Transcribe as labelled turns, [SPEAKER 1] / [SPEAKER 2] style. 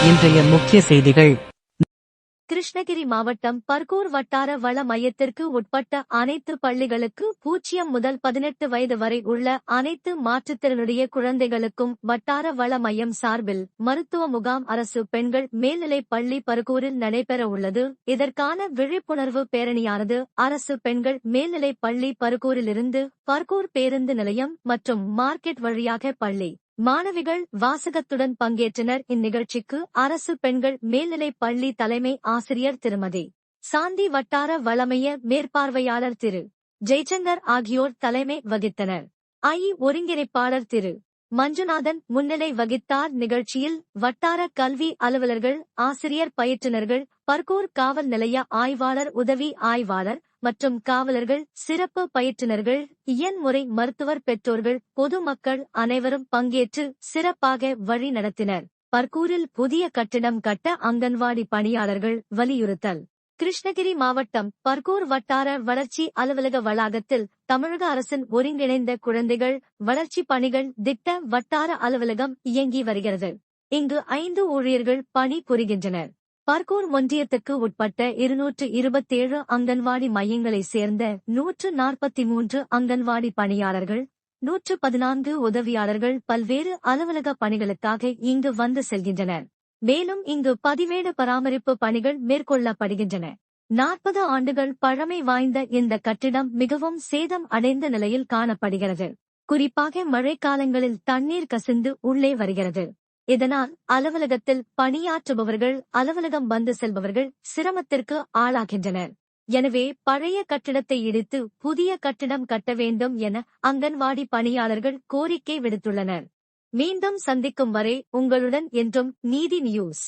[SPEAKER 1] இன்றைய முக்கிய செய்திகள்.
[SPEAKER 2] கிருஷ்ணகிரி மாவட்டம் பர்கூர் வட்டார வள மையத்திற்கு உட்பட்ட அனைத்து பள்ளிகளுக்கு 0 முதல் 18 வயது வரை உள்ள அனைத்து மாற்றுத்திறனுடைய குழந்தைகளுக்கும் வட்டார வள மையம் சார்பில் மருத்துவ முகாம் அரசு பெண்கள் மேல்நிலைப் பள்ளி பர்கூரில் நடைபெற உள்ளது. இதற்கான விழிப்புணர்வு பேரணியானது அரசு பெண்கள் மேல்நிலைப் பள்ளி பர்கூரிலிருந்து பர்கூர் பேருந்து நிலையம் மற்றும் மார்க்கெட் வழியாக பள்ளி மாணவிகள் வாசகத்துடன் பங்கேற்றனர். இந்நிகழ்ச்சிக்கு அரசு பெண்கள் மேல்நிலைப் பள்ளி தலைமை ஆசிரியர் திருமதி சாந்தி, வட்டார வளமைய மேற்பார்வையாளர் திரு ஜெய்சங்கர் ஆகியோர் தலைமை வகித்தனர். ஒருங்கிணைப்பாளர் திரு மஞ்சுநாதன் முன்னிலை வகித்தார். நிகழ்ச்சியில் வட்டார கல்வி அலுவலர்கள், ஆசிரியர் பயிற்றுனர்கள், பர்கூர் காவல் நிலைய ஆய்வாளர், உதவி ஆய்வாளர் மற்றும் காவலர்கள், சிறப்பு பயிற்றுனர்கள், இயன்முறை மருத்துவர், பெற்றோர்கள், பொதுமக்கள் அனைவரும் பங்கேற்று சிறப்பாக வழி நடத்தினர். பர்கூரில் புதிய கட்டிடம் கட்ட அங்கன்வாடி பணியாளர்கள் வலியுறுத்தல். கிருஷ்ணகிரி மாவட்டம் பர்கூர் வட்டார வளர்ச்சி அலுவலக வளாகத்தில் தமிழக அரசின் ஒருங்கிணைந்த குழந்தைகள் வளர்ச்சி பணிகள் திட்ட வட்டார அலுவலகம் இயங்கி வருகிறது. இங்கு 5 ஊழியர்கள் பணி புரிகின்றனர். பர்கூர் ஒன்றியத்துக்கு உட்பட்ட 227 அங்கன்வாடி மையங்களைச் சேர்ந்த 143 அங்கன்வாடி பணியாளர்கள், 114 உதவியாளர்கள் பல்வேறு அலுவலக பணிகளுக்காக இங்கு வந்து செல்கின்றனர். மேலும் இங்கு பதிவேடு பராமரிப்பு பணிகள் மேற்கொள்ளப்படுகின்றன. 40 ஆண்டுகள் பழமை வாய்ந்த இந்த கட்டிடம் மிகவும் சேதம் அடைந்த நிலையில் காணப்படுகிறது. குறிப்பாக மழைக்காலங்களில் தண்ணீர் கசிந்து உள்ளே வருகிறது. இதனால் அலுவலகத்தில் பணியாற்றுபவர்கள், அலுவலகம் வந்து செல்பவர்கள் சிரமத்திற்கு ஆளாகின்றனர். எனவே பழைய கட்டிடத்தை இடித்து புதிய கட்டிடம் கட்ட வேண்டும் என அங்கன்வாடி பணியாளர்கள் கோரிக்கை விடுத்துள்ளனர். மீண்டும் சந்திக்கும் வரை உங்களுடன் என்றும் நீதி நியூஸ்.